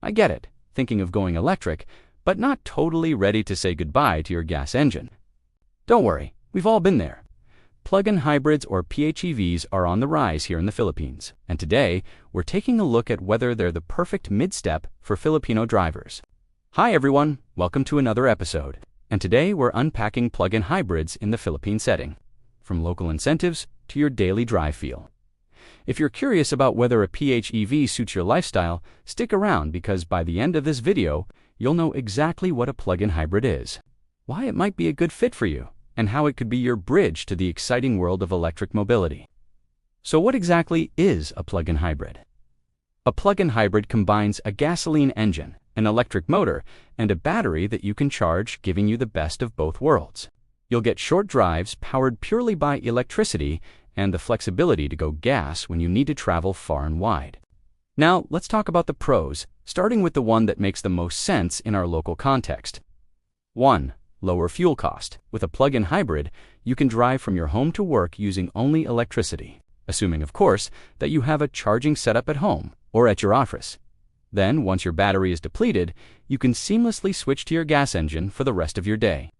I get it, thinking of going electric, but not totally ready to say goodbye to your gas engine. Don't worry, we've all been there. Plug-in hybrids or PHEVs are on the rise here in the Philippines, and today we're taking a look at whether they're the perfect mid-step for Filipino drivers. Hi everyone, welcome to another episode, and today we're unpacking plug-in hybrids in the Philippine setting, from local incentives to your daily drive feel. If you're curious about whether a PHEV suits your lifestyle, stick around because by the end of this video, you'll know exactly what a plug-in hybrid is, why it might be a good fit for you, and how it could be your bridge to the exciting world of electric mobility. So what exactly is a plug-in hybrid? A plug-in hybrid combines a gasoline engine, an electric motor, and a battery that you can charge, giving you the best of both worlds. You'll get short drives powered purely by electricity and the flexibility to go gas when you need to travel far and wide. Now, let's talk about the pros, starting with the one that makes the most sense in our local context. 1. Lower fuel cost. With a plug-in hybrid, you can drive from your home to work using only electricity, assuming, of course, that you have a charging setup at home or at your office. Then, once your battery is depleted, you can seamlessly switch to your gas engine for the rest of your day.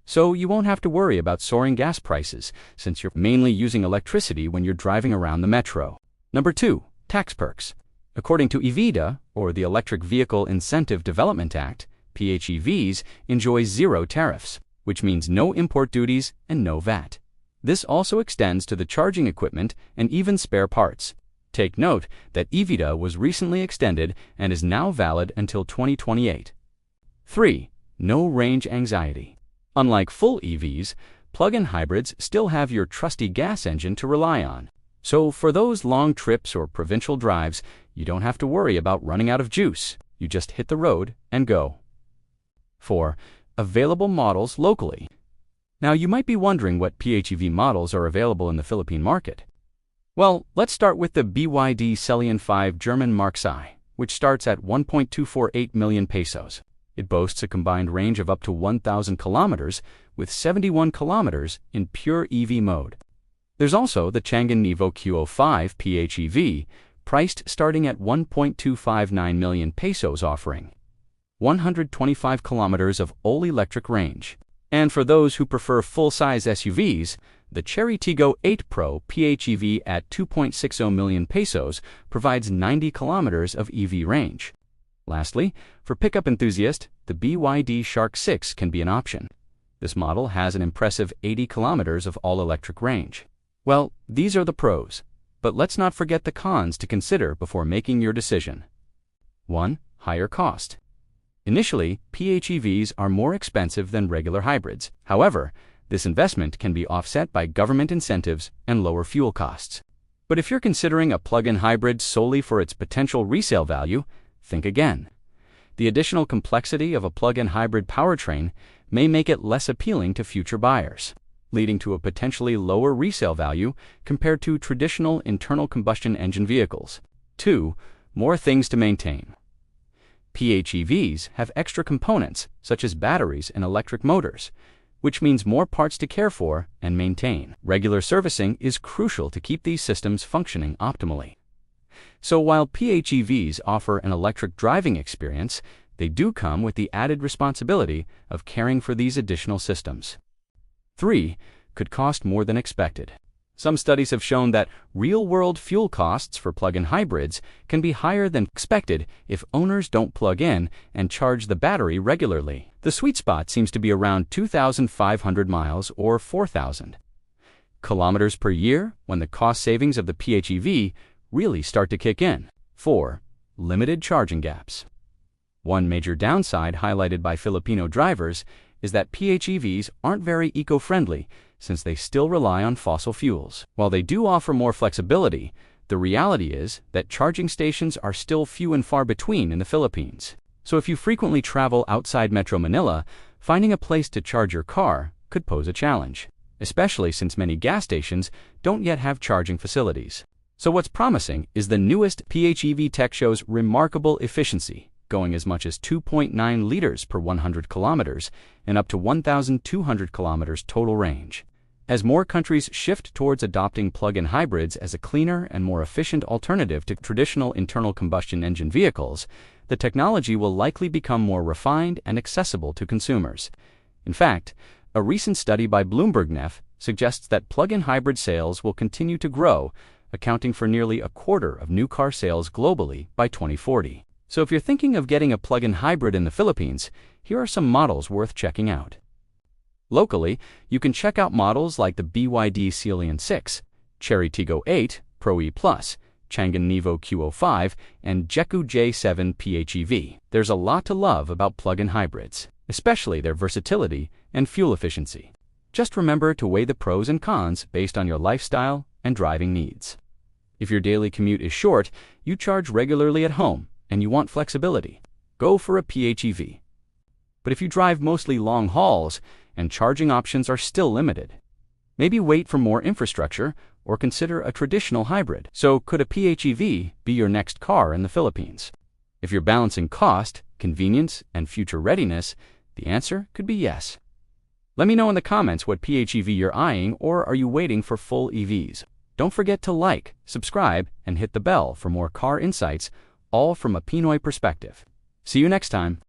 So you won't have to worry about soaring gas prices, since you're mainly using electricity when you're driving around the metro. Number 2. Tax perks. According to EVIDA, or the Electric Vehicle Incentive Development Act, PHEVs enjoy zero tariffs, which means no import duties and no VAT. This also extends to the charging equipment and even spare parts. Take note that EVIDA was recently extended and is now valid until 2028. 3. No range anxiety. Unlike full EVs, plug-in hybrids still have your trusty gas engine to rely on. So for those long trips or provincial drives, you don't have to worry about running out of juice. You just hit the road and go. 4. Available models locally. Now you might be wondering what PHEV models are available in the Philippine market. Well, let's start with the BYD Sealion 5 German Mark I, which starts at 1.248 million pesos. It boasts a combined range of up to 1,000 kilometers with 71 kilometers in pure EV mode. There's also the Changan Nevo Q05 PHEV, priced starting at 1.259 million pesos, offering 125 kilometers of all-electric range. And for those who prefer full-size SUVs, the Chery Tiggo 8 Pro PHEV at 2.60 million pesos provides 90 kilometers of EV range. Lastly, for pickup enthusiasts, the BYD Shark 6 can be an option. This model has an impressive 80 kilometers of all-electric range. Well, these are the pros, but let's not forget the cons to consider before making your decision. 1. Higher cost. Initially, PHEVs are more expensive than regular hybrids. However, this investment can be offset by government incentives and lower fuel costs. But if you're considering a plug-in hybrid solely for its potential resale value, think again. The additional complexity of a plug-in hybrid powertrain may make it less appealing to future buyers, leading to a potentially lower resale value compared to traditional internal combustion engine vehicles. 2. More things to maintain. PHEVs have extra components such as batteries and electric motors, which means more parts to care for and maintain. Regular servicing is crucial to keep these systems functioning optimally. So while PHEVs offer an electric driving experience, they do come with the added responsibility of caring for these additional systems. 3. Could cost more than expected. Some studies have shown that real-world fuel costs for plug-in hybrids can be higher than expected if owners don't plug in and charge the battery regularly. The sweet spot seems to be around 2,500 miles or 4,000 kilometers per year when the cost savings of the PHEV really start to kick in. 4. Limited charging gaps. One major downside highlighted by Filipino drivers is that PHEVs aren't very eco-friendly since they still rely on fossil fuels. While they do offer more flexibility, the reality is that charging stations are still few and far between in the Philippines. So if you frequently travel outside Metro Manila, finding a place to charge your car could pose a challenge, especially since many gas stations don't yet have charging facilities. So what's promising is the newest PHEV tech shows remarkable efficiency, going as much as 2.9 liters per 100 kilometers and up to 1,200 kilometers total range. As more countries shift towards adopting plug-in hybrids as a cleaner and more efficient alternative to traditional internal combustion engine vehicles, the technology will likely become more refined and accessible to consumers. In fact, a recent study by Bloomberg Neff suggests that plug-in hybrid sales will continue to grow, accounting for nearly a quarter of new car sales globally by 2040. So if you're thinking of getting a plug-in hybrid in the Philippines, here are some models worth checking out. Locally, you can check out models like the BYD Sealion 6, Chery Tiggo 8, Pro E+, Changan Nevo Q05, and Jaecoo J7 PHEV. There's a lot to love about plug-in hybrids, especially their versatility and fuel efficiency. Just remember to weigh the pros and cons based on your lifestyle and driving needs. If your daily commute is short, you charge regularly at home, and you want flexibility, go for a PHEV. But if you drive mostly long hauls and charging options are still limited, maybe wait for more infrastructure or consider a traditional hybrid. So could a PHEV be your next car in the Philippines? If you're balancing cost, convenience, and future readiness, the answer could be yes. Let me know in the comments what PHEV you're eyeing, or are you waiting for full EVs? Don't forget to like, subscribe, and hit the bell for more car insights, all from a Pinoy perspective. See you next time.